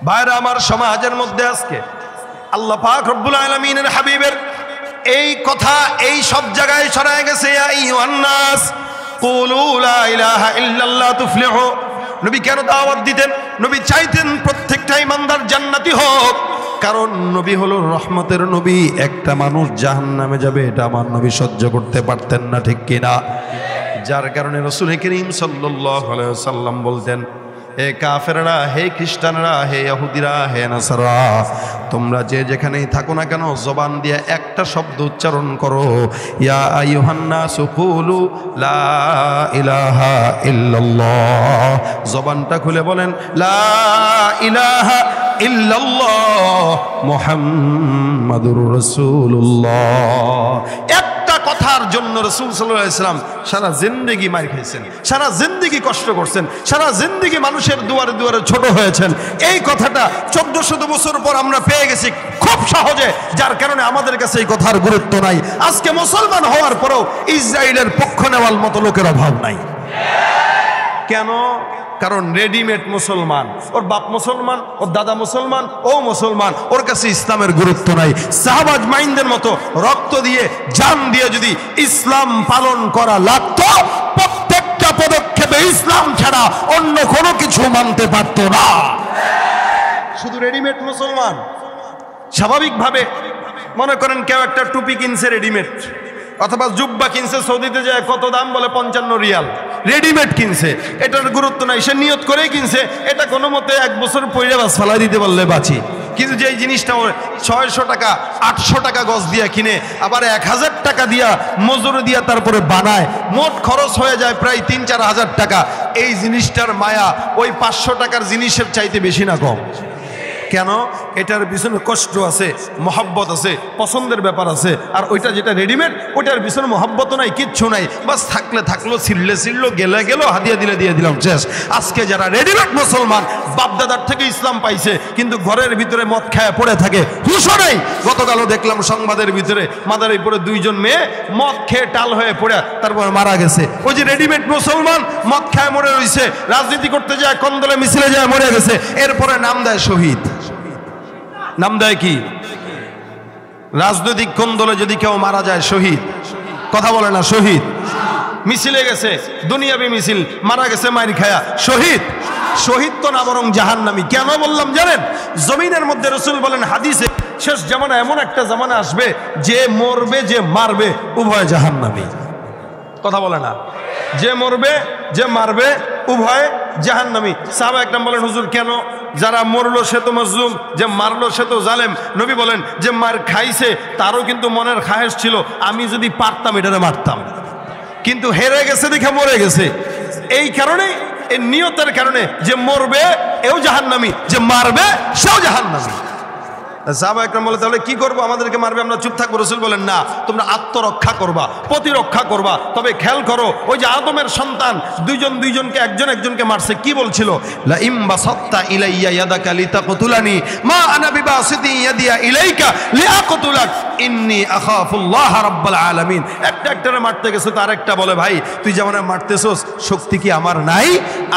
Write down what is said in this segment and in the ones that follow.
ভাইরা আমার, সমাজের মধ্যে আজকে আল্লাহ পাক রব্বুল আলামিনের হাবিবের এই কথা এই সব জায়গায় ছড়ায় গেছে, ইয়া আইয়ুহান নাস কুলু লা ইলাহা ইল্লাল্লাহ তুফলিহু। নবী কেন দাওয়াত দিতেন? নবী চাইতেন প্রত্যেকটা ইমানদার জান্নাতি হোক, কারণ নবী হলো রহমতের নবী। একটা মানুষ জাহান্নামে যাবে এটা আমার নবী সহ্য করতে পারতেন না, ঠিক কিনা? যার কারণে রাসূল করিম সাল্লাল্লাহু আলাইহি ওয়াসাল্লাম বলতেন, হে কাফেররা, হে খ্রিস্টানরা, হে ইহুদিরা, হে নাসারা, তোমরা যে যেখানেই থাকো না কেন জবান দিয়ে একটা শব্দ উচ্চারণ করো, ইয়া আইয়ুহান নাস কুলু লা ইলাহা ইল্লাল্লাহ। জবানটা খুলে বলেন লা ইলাহা ইল্লাল্লাহ মুহাম্মাদুর রাসূলুল্লাহ। একটা কথার জন্য রাসূল সাল্লাল্লাহু আলাইহি ওয়াসাল্লাম সারা জিন্দেগি মার খাইছেন, সারা জিন্দেগি কষ্ট করছেন, সারা জিন্দেগি মানুষের দুয়ারে দুয়ারে ছোট হয়েছেন। এই কথাটা 1400 বছর পর আমরা পেয়ে গেছি খুব সহজে, যার কারণে আমাদের কাছে এই কথার গুরুত্ব নাই। আজকে মুসলমান হওয়ার পরেও ইসরায়েলের পক্ষ নেওয়ার মতো লোকের অভাব নাই। কেন? কারণ রেডিমেড মুসলমান, ওর বাপ মুসলমান, ওর দাদা মুসলমান, ও মুসলমান, ওর কাছে ইসলামের গুরুত্ব নাই। সাহাবা আজমাইনদের মতো রক্ত দিয়ে জান দিয়ে যদি ইসলাম পালন করা লাগতো, প্রত্যেকটা পদক্ষেপে ইসলাম ছাড়া অন্য কোনো কিছু মানতে পারতো না। শুধু রেডিমেড মুসলমান। স্বাভাবিকভাবে মনে করেন কেউ একটা টুপি কিনছে রেডিমেড, অথবা জুব্বা কিনছে, সৌদিতে যায় কত দাম বলে 55 রিয়াল, রেডিমেড কিনছে, এটার গুরুত্ব নাই, সে নিয়ত করেই কিনছে, এটা কোনো মতে 1 বছর পরে বাস ফেলাই দিতে পারলে বাঁচি। কিন্তু যেই জিনিসটা 600 টাকা 800 টাকা গজ দিয়া কিনে, আবার 1000 টাকা দিয়া মজুরি দিয়া তারপরে বানায়, মোট খরচ হয়ে যায় প্রায় 3-4 হাজার টাকা। এই জিনিসটার মায়া ওই 500 টাকার জিনিসের চাইতে বেশি না কম? কেন? এটার পিছনে কষ্ট আছে, মহব্বত আছে, পছন্দের ব্যাপার আছে। আর ওইটা যেটা রেডিমেড, ওইটার পিছনে মহব্বত নাই, কিচ্ছু নাই, বাস থাকলে থাকলো, ছিললে ছিললো, গেলে গেল, হাদিয়া দিলে দিয়ে দিলাম, শেষ। আজকে যারা রেডিমেড মুসলমান, বাপদাদার থেকে ইসলাম পাইছে, কিন্তু ঘরের ভিতরে মদ খায় পড়ে থাকে, হুঁশও নেই। গতকালও দেখলাম সংবাদের ভিতরে মাদারীপুরে 2 জন মেয়ে মদ খেয়ে টাল হয়ে পড়ে তারপর মারা গেছে। ওই যে রেডিমেড মুসলমান মদ খায় মরে রয়েছে, রাজনীতি করতে যায়, কন্দলে মিছিলে যায় মরে গেছে, এরপরে নাম দেয় শহীদ। নাম দেয় কি? রাজনৈতিক কোন্দলে যদি কেউ মারা যায় শহীদ, কথা বলে না, শহীদ। মিছিলে গেছে, দুনিয়াবি মিছিল, মারা গেছে মাইর খায়া, শহীদ। শহীদ তো না, বরং জাহান্নামী। কেন বললাম জানেন? জমিনের মধ্যে রাসূল বলেন হাদিসে, শেষ জামানা এমন একটা জামানা আসবে যে মরবে যে মারবে উভয় জাহান্নামী। কথা বলে না, যে মরবে যে মারবে উভয় জাহান্নামী। সাহাবা একরাম বলেন, হুজুর কেন? যারা মরলো সে তো মাজলুম, যে মারলো সে তো জালেম। নবী বলেন, যে মার খাইছে তারও কিন্তু মনের খায়েশ ছিল, আমি যদি পারতাম এটারে মারতাম, কিন্তু হেরে গেছে দেখে মরে গেছে। এই কারণে, এই নিয়তের কারণে, যে মরবে এও জাহান্নামী, যে মারবে সেও জাহান্নামী। সাহাবা একরাম বলে, তাহলে কি করবো? আমাদেরকে মারবে, আমরা চুপ থাকবো? রাসূল বলেন, না, তোমরা আত্মরক্ষা করবা, প্রতিরক্ষা করবা। তবে খেয়াল করো, ওই যে আদমের সন্তান 2 জন 2 জনকে, একজন একজনকে মারছে, কি বলছিল? লা ইম বাসাত্তা ইলাইয়া ইয়াদাকা লিতাকতুলানি মা আনা বিবাসিতি ইয়াদিয়া ইলাইকা লিআকতুলাক ইন্নী আখাফুল্লাহ রাব্বুল আলামিন। একটারে মারতে গেছে, তো আরেকটা বলে, ভাই তুই যেমন মারতেছস, শক্তি কি আমার নাই?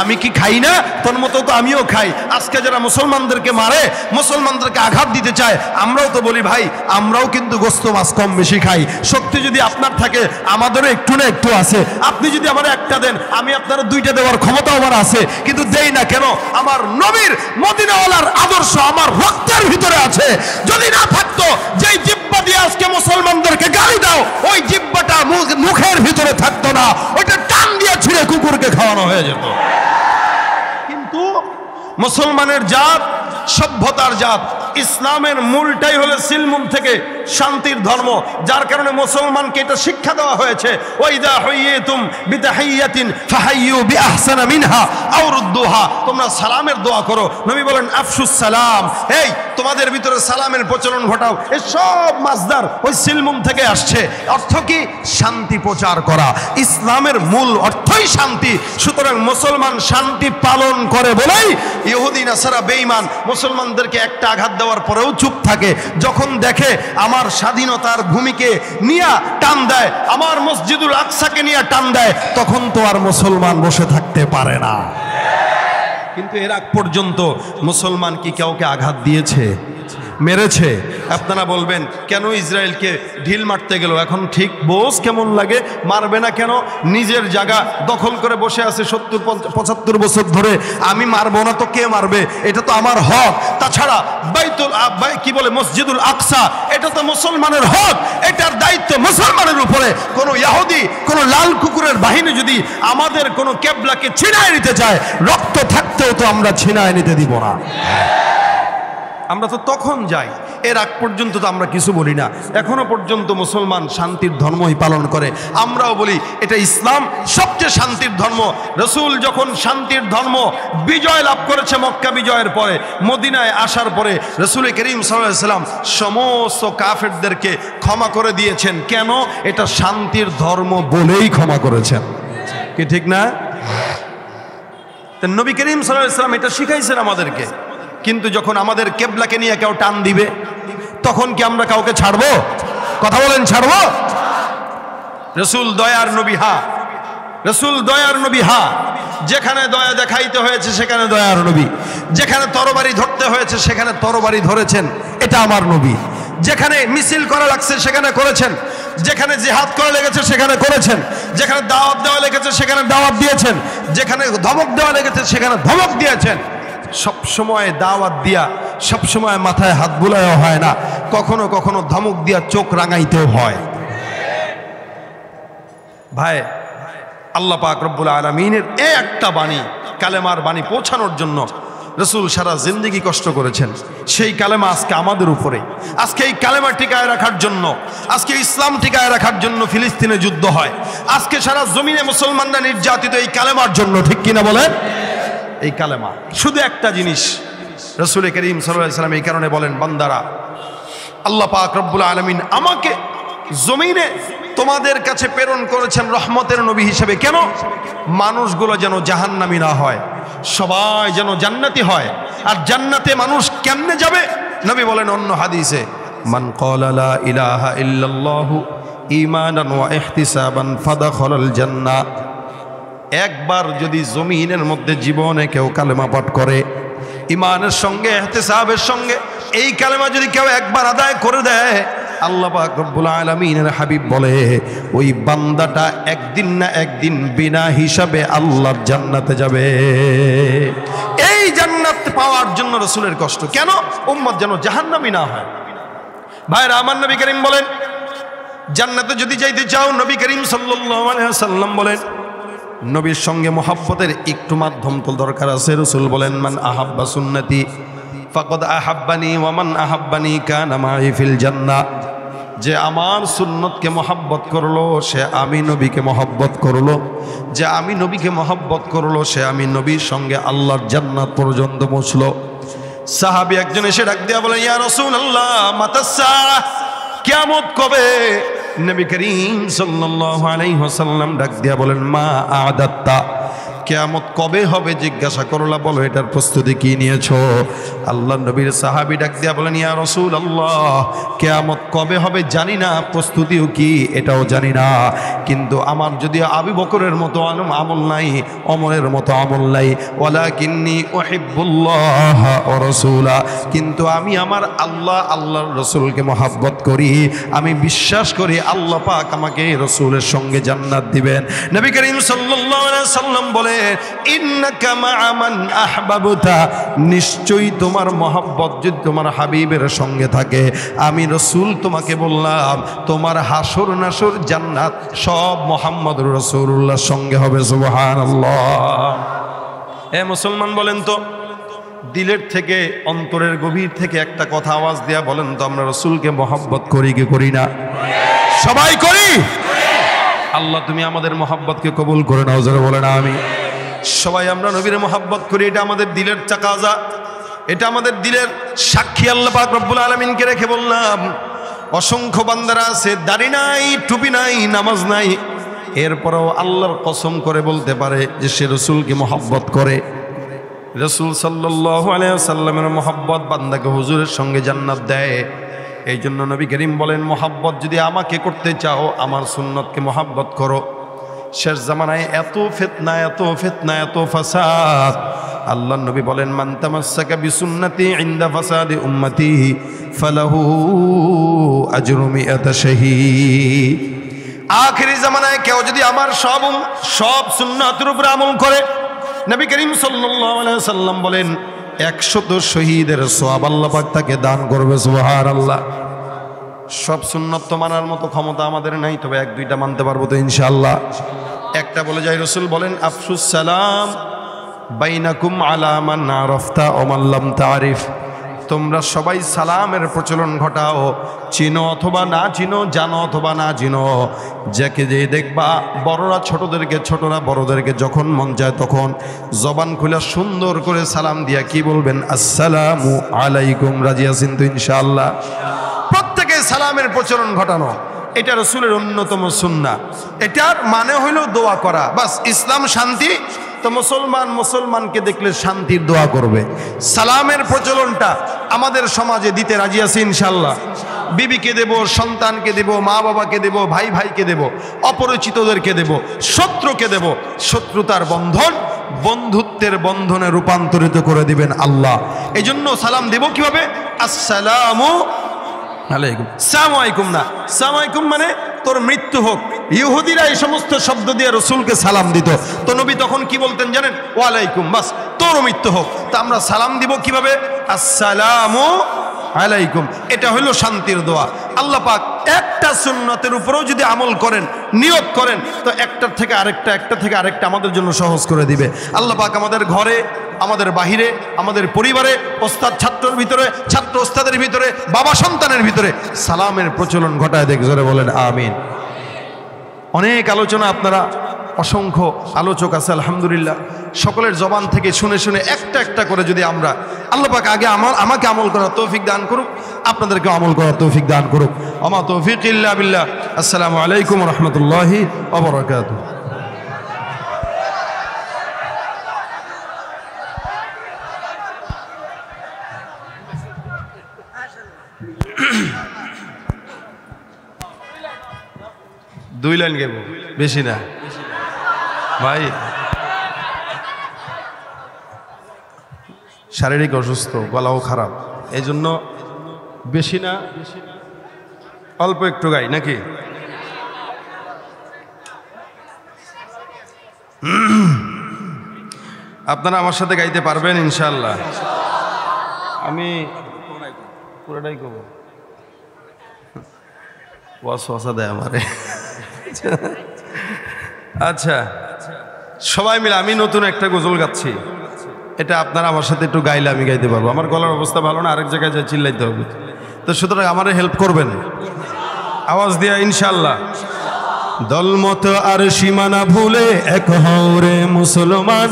আমি কি খাই না? তোর মতো তো আমিও খাই। আজকে যারা মুসলমানদেরকে মারে, মুসলমানদেরকে আঘাত দিতে চায়, আমরাও তো বলি ভাই, আমরাও কিন্তু গোস্ত মাছ কম বেশি খাই। শক্তি যদি আপনার থাকে, আমাদেরও একটু না একটু আছে। আপনি যদি আমার একটা দেন, আমি আপনার 2টা দেওয়ার ক্ষমতা আমার আছে, কিন্তু দেই না কেন? আমার নবীর মদিনাওয়ালার আদর্শ আমার রক্তের ভিতরে আছে। যদি না থাকতো, যেই জিহ্বা দিয়ে আজকে মুসলমানদেরকে গালি দাও, ওই জিহ্বাটা মুখের ভিতরে থাকতো না, ওইটা টান দিয়ে ছিঁড়ে কুকুরকে খাওয়ানো হয়ে যেত। কিন্তু মুসলমানের জাত সভ্যতার জাত, ইসলামের মূলটাই হলো সিলমুন থেকে শান্তির ধর্ম। যার কারণে মুসলমানকে এটা শিক্ষা দেওয়া হয়েছে, ওয়াইদা হুইয়িতুম বিতাহিয়াতিন ফাহাইয়ু বিআহসানা মিনহা আও রুদ্দুহা। তোমরা সালামের দোয়া করো। নবী বলেন, আফশুস সালাম, এই তোমাদের ভিতরে সালামের প্রচলন ঘটাও। এই সব মাসদার ওই সিলমুন থেকে আসছে। অর্থ কি? শান্তি প্রচার করা। ইসলামের মূল অর্থই শান্তি। সুতরাং মুসলমান শান্তি পালন করে বলেই ইহুদি নাসারা বেঈমান মুসলমানদেরকে একটা আঘাত দেওয়ার পরেও চুপ থাকে। যখন দেখে আমার স্বাধীনতার ভূমিকে নিয়ে টান দেয়, আমার মসজিদুল আকসাকে নিয়ে টান দেয়, তখন তো আর মুসলমান বসে থাকতে পারে না। কিন্তু এর আগ পর্যন্ত মুসলমান কি কাউকে আঘাত দিয়েছে, মেরেছে? আপনারা বলবেন কেন ইসরায়েলকে ঢিল মারতে গেল? এখন ঠিক বোঝ কেমন লাগে? মারবে না কেন? নিজের জায়গা দখল করে বসে আছে 70-75 বছর ধরে। আমি মারবো না তো কে মারবে? এটা তো আমার হক। তাছাড়া কি বলে মসজিদুল আকসা, এটা তো মুসলমানের হক, এটার দায়িত্ব মুসলমানের উপরে। কোনো ইহুদি, কোনো লাল কুকুরের বাহিনী যদি আমাদের কোনো কেবলাকে ছিনায় নিতে চায়, রক্ত থাকতেও তো আমরা ছিনায় নিতে দিব না। আমরা তো তখন যাই, এর আগ পর্যন্ত তো আমরা কিছু বলি না। এখনো পর্যন্ত মুসলমান শান্তির ধর্মই পালন করে। আমরাও বলি এটা ইসলাম সবচেয়ে শান্তির ধর্ম। রসুল যখন শান্তির ধর্ম বিজয় লাভ করেছে মক্কা বিজয়ের পরে, মদিনায় আসার পরে রসুল করিম সাল্লাল্লাহু আলাইহি ওয়াসাল্লাম সমস্ত কাফেরদেরকে ক্ষমা করে দিয়েছেন। কেন? এটা শান্তির ধর্ম বলেই ক্ষমা করেছেন। কি ঠিক না? নবী করিম সাল্লাল্লাহু আলাইহি ওয়াসাল্লাম এটা শিখাইছেন আমাদেরকে। কিন্তু যখন আমাদের কেবলাকে নিয়ে কেউ টান দিবে, তখন কি আমরা কাউকে ছাড়বো? কথা বলেন, ছাড়বো? রসুল দয়ার নবী, হা, রসুল দয়ার নবী, হা। যেখানে দয়া দেখাইতে হয়েছে সেখানে দয়ার নবী, যেখানে তরবারি ধরতে হয়েছে সেখানে তরবারি ধরেছেন, এটা আমার নবী। যেখানে মিছিল করা লাগছে সেখানে করেছেন, যেখানে জিহাদ করা লেগেছে সেখানে করেছেন, যেখানে দাওয়াত দেওয়া লেগেছে সেখানে দাওয়াত দিয়েছেন, যেখানে ধমক দেওয়া লেগেছে সেখানে ধমক দিয়েছেন। সব সময় দাওয়াত দিয়া, সব সময় মাথায় হাত বুলায়ও হয় না, কখনো কখনো ধমক দিয়া চোখ রাঙাইতেও হয়। ভাই, আল্লাহ পাক রব্বুল আলামিনের এই একটা বাণী, কালেমার বাণী পৌঁছানোর জন্য রসুল সারা জিন্দেগি কষ্ট করেছেন। সেই কালেমা আজকে আমাদের উপরে। আজকে এই কালেমা টিকায় রাখার জন্য, আজকে ইসলাম টিকায় রাখার জন্য ফিলিস্তিনে যুদ্ধ হয়। আজকে সারা জমিনে মুসলমানরা নির্যাতিত এই কালেমার জন্য। ঠিক কিনা বলেন? এই কালেমা শুধু একটা জিনিস। রসুল করিম সাল্লাল্লাহু আলাইহি ওয়াসাল্লাম এই কারণে বলেন, বান্দারা, আল্লাহ পাক রব্বুল আলামিন আমাকে জমিনে তোমাদের কাছে প্রেরণ করেছেন রহমতের নবী হিসেবে। কেন? মানুষগুলো যেন জাহান্নামী না হয়, সবাই যেন জান্নাতি হয়। আর জান্নাতে মানুষ কেমনে যাবে? নবী বলেন অন্য হাদিসে, মান ক্বালা লা ইলাহা ইল্লাল্লাহু ঈমানান ওয়া ইহতিসাবান ফাদাখালাল জান্নাহ। একবার যদি জমিনের মধ্যে জীবনে কেউ কালেমা পাঠ করে, ইমানের সঙ্গে ইহতিসাবের সঙ্গে এই কালেমা যদি কেউ একবার আদায় করে দেয়, আল্লাহ পাক রব্বুল আলামিনের হাবিব বলে ওই বান্দাটা একদিন না একদিন বিনা হিসাবে আল্লাহর জান্নাতে যাবে। এই জান্নাত পাওয়ার জন্য রসুলের কষ্ট। কেন? উম্মত যেন জাহান্নামী না হয়। ভাইরা আমার, নবী করিম বলেন, জান্নাতে যদি যাইতে চাও, নবী করিম সাল্লাল্লাহু আলাইহি ওয়াসাল্লাম বলেন, নবীর সঙ্গে মোহাব্বতের একটু মাধ্যম তো দরকার আছে। রসুল বলেন, মান আহাব্বা সুন্নতি ফাকাদ আহাব্বানি ওয়া মান আহাব্বানি কানা মাই ফিল জান্নাহ। যে আমার সুন্নতকে মহব্বত করলো সে আমি নবীকে মহব্বত করলো, যে আমি নবীকে মহব্বত করলো সে আমি নবীর সঙ্গে আল্লাহর জান্নাত পর্যন্ত পৌঁছলো। সাহাবী একজন এসে ডাক দিয়া বলে, ইয়া রাসূলুল্লাহ মাতাস সাআহ, কিয়ামত কবে? নবী করিম সাল্লাল্লাহু আলাইহি ওয়াসাল্লাম ডাক দিয়া বলেন, মা আ'দাত্তা, কিয়ামত কবে হবে জিজ্ঞাসা করলা, বলো এটার প্রস্তুতি কি নিয়েছো? আল্লাহ নবীর সাহাবী ডাক দিয়া বলেন, ইয়া রাসূলুল্লাহ, কিয়ামত কবে হবে জানি না, প্রস্তুতিও কি এটাও জানি না, কিন্তু আমার যদি আবু বকরের মতো আমল নাই, ওমরের মতো আমল নাই, ওয়ালাকিন্নী উহিব্বুল্লাহ ওয়া রাসূলা, কিন্তু আমি আমার আল্লাহর রাসূলকে মহব্বত করি, আমি বিশ্বাস করি আল্লাহ পাক আমাকে রাসূলের সঙ্গে জান্নাত দিবেন। নবী করিম সাল্লাল্লাহু আলাইহি সাল্লাম বলে, ইন্নাকা মা'a মান আহবাবতা, নিশ্চয়ই তোমার মহব্বত যদি তোমার হাবিবের সঙ্গে থাকে, আমি রাসূল তোমাকে বললাম তোমার হাসর নাসর জান্নাত সব মুহাম্মদুর রাসূলুল্লাহর সঙ্গে হবে। সুবহানাল্লাহ। এ মুসলমান, বলেন তো দিলের থেকে, অন্তরের গভীর থেকে একটা কথা আওয়াজ দিয়া বলেন তো, আমরা রাসূলকে মহব্বত করি কি করি না? সবাই করি। আল্লাহ তুমি আমাদের মহব্বতকে কবুল করে নাও, যারা বলেন আমি। সবাই আমরা নবীর মহব্বত করি, এটা আমাদের দিলের তাকাজা, এটা আমাদের দিলের সাক্ষী। আল্লাহ পাক রব্বুল আলামিনকে রেখে বললাম, অসংখ্য বান্দারা আছে দাড়ি নাই, টুপি নাই, নামাজ নাই, এরপরেও আল্লাহর কসম করে বলতে পারে যে সে রাসূলকে মহব্বত করে। রাসূল সাল্লাল্লাহু আলাইহি ওয়াসাল্লামের মহব্বত বান্দাকে হুজুরের সঙ্গে জান্নাত দেয়। এই জন্য নবী করিম বলেন, মহব্বত যদি আমাকে করতে চাও আমার সুন্নতকে মহব্বত করো। শেষ জামানায় এত ফিতনা, এত ফিতনা, এত ফাসাদ। আল্লাহর নবী বলেন, মান তামাসসাকা বিসুন্নতি ইনদা ফাসাদি উম্মতি ফালাহু আজরু মিআতা শাহীদ। আখিরি জামানায় কেউ যদি আমার সব সুন্নাতের উপর আমল করে, নবী করিম সাল্লাল্লাহু আলাইহি ওয়াসাল্লাম বলেন 100 শহীদের সওয়াব আল্লাহ পাক তাকে দান করবে। সুবহানাল্লাহ। সব সুন্নত তো মানার মতো ক্ষমতা আমাদের নাই, তবে 1-2টা মানতে পারবো তো ইনশাআল্লাহ। একটা বলে যাই, রাসূল বলেন, আফসুস সালাম বাইনাকুম আলা মান আরাফতা ওয়া মান লাম তারিফ। তোমরা সবাই সালামের প্রচলন ঘটাও, চিনো অথবা না চিনো, জানো অথবা না চিনো, যাকে যে দেখবা, বড়রা ছোটদেরকে, ছোটরা বড়দেরকে যখন মন চায় তখন জবান খুলে সুন্দর করে সালাম দিয়া কি বলবেন? আসসালামু আলাইকুম। রাজি আছেন তো ইনশাআল্লাহ? প্রত্যেকে সালামের প্রচলন ঘটানো, এটা রাসূলের অন্যতম সুন্নাহ। এটার মানে হইল দোয়া করা। বাস, ইসলাম শান্তি, তো মুসলমানকে দেখলে শান্তির দোয়া করবে। সালামের প্রচলনটা আমাদের সমাজে দিতে রাজি আছি ইনশাআল্লাহ। বিবিকে দেব, সন্তানকে দেব, মা বাবাকে দেব, ভাই ভাইকে দেব, অপরিচিতদেরকে দেব, শত্রুকে দেব। শত্রুতার বন্ধন বন্ধুত্বের বন্ধনে রূপান্তরিত করে দিবেন আল্লাহ। এই জন্য সালাম দেব কিভাবে? আসসালামু আলাইকুম। সালামু আলাইকুম না, সালামু আলাইকুম মানে তোর মৃত্যু হোক। ইহুদিরা এই সমস্ত শব্দ দিয়ে রসুলকে সালাম দিত, তো নবী তখন কি বলতেন জানেন? ওয়ালাইকুম, বাস, তোর মৃত্যু হোক। তা আমরা সালাম দিব কিভাবে? আসসালামু আলাইকুম। এটা হলো শান্তির দোয়া। আল্লাহ পাক একটা সুন্নতের উপরেও যদি আমল করেন, নিয়ত করেন, তো একটার থেকে আরেকটা, একটা থেকে আরেকটা আমাদের জন্য সহজ করে দিবে। আল্লাহ পাক আমাদের ঘরে, আমাদের বাহিরে, আমাদের পরিবারে, ওস্তাদ ছাত্রের ভিতরে, ছাত্র ওস্তাদের ভিতরে, বাবা সন্তানের ভিতরে সালামের প্রচলন ঘটায় দেখ। জোরে বলেন আমিন। অনেক আলোচনা, আপনারা অসংখ্য আলোচক আছে আলহামদুলিল্লাহ। সকলের জবান থেকে শুনে শুনে একটা একটা করে যদি আমরা, আল্লাহ পাক আগে আমাকে আমল করার তৌফিক দান করুক, আপনাদেরকে আমল করার তৌফিক দান করুক। আমা তৌফিক ইল্লা বিল্লাহ। আসসালামু আলাইকুম ওয়া রাহমাতুল্লাহি ওয়া বারাকাতুহু। দুই লাইন গেব, বেশি না ভাই। শারীরিক অসুস্থ, গলাও খারাপ, এই জন্য বেশি না, অল্প একটু গাই নাকি? আপনারা আমার সাথে গাইতে পারবেন ইনশাআল্লাহ? আমি পুরোটাই কব, ওয়াসওয়াসা দেয় আমারে। আচ্ছা, সবাই মিলে আমি নতুন একটা গজল গাচ্ছি, এটা আপনারা আমার সাথে একটু গাইলে আমি গাইতে পারবো। আমার গলার অবস্থা ভালো না, আরেক জায়গায় যাই চিল্লাইতে হবে, তো সুতরাং আমারে হেল্প করবেন আওয়াজ দিয়া ইনশাআল্লাহ। দলমত আর সীমানা ভুলে এক হও রে মুসলমান,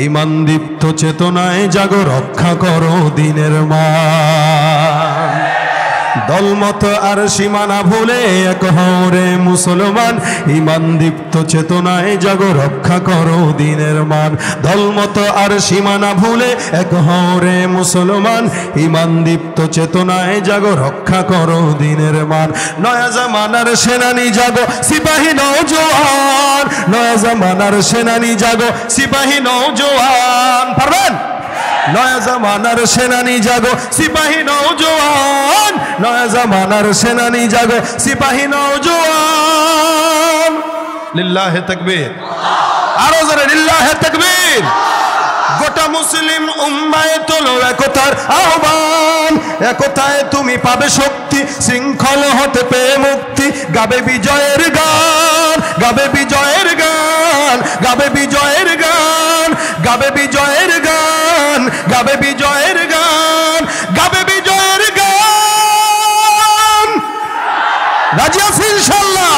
ঈমান দীপ্ত চেতনায় জাগো, রক্ষা করো দিনের মান। দলমত আর সীমানা ভুলে এক হও রে মুসলমান, ঈমান দীপ্ত চেতনায় জাগো, রক্ষা করো দিনের মান। দলমত আর সীমানা ভুলে এক হও রে মুসলমান, ঈমান দীপ্ত চেতনায় জাগো, রক্ষা করো দিনের মান। নয়া জামানার সেনানি জাগো, সিপাহী নওজোয়ান, নয়া জামানার সেনানি জাগো, সিপাহী নওজোয়ান। পারবেন? নয়া জামানার সেনানি জাগো, সিপাহী নওজোয়ান, নয়া জামানার সেনানি জাগো, সিপাহী নওজোয়ান। লিল্লাহে তাকবীর, আরো জোরে লিল্লাহে তাকবীর। গোটা মুসলিম উম্মায় তোলো একতার আহ্বান, একতায় তুমি পাবে শক্তি, শৃঙ্খল হতে পেয়ে মুক্তি। গাবে বিজয়ের গান, গাবে বিজয়ের গান, গাবে বিজয়ের গান, গাবে বিজয়ের গান, গাবে বিজয়ের গান, গাবে বিজয়ের গান। রাজি আছি ইনশাআল্লাহ?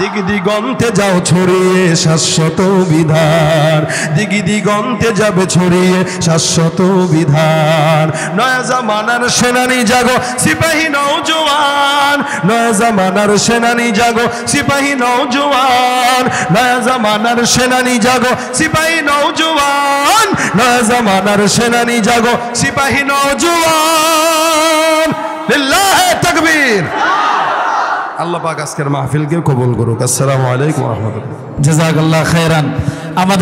দিগ দিগন্তে যাও ছড়িয়ে শাশ্বত বিধান, দিগ দিগন্তে যাবে ছড়িয়ে শাশ্বত বিধান। নয়া জামানার সেনানি জাগো, সিপাহী নওজোয়ান, নয়া জামানার সেনানি জাগো, সিপাহী নওজোয়ান, নয়া জামানার সেনানি জাগো, সিপাহী নওজোয়ান, নয়া জামানার সেনানি জাগো, সিপাহী নওজোয়ান। লিল্লাহে তাকবীর। আল্লাহ পাক আজকের মাহফিলকে কবুল করুক। আসসালামু আলাইকুম ওয়া রাহমাতুল্লাহ। জাযাকাল্লাহ খায়রান। আমাদের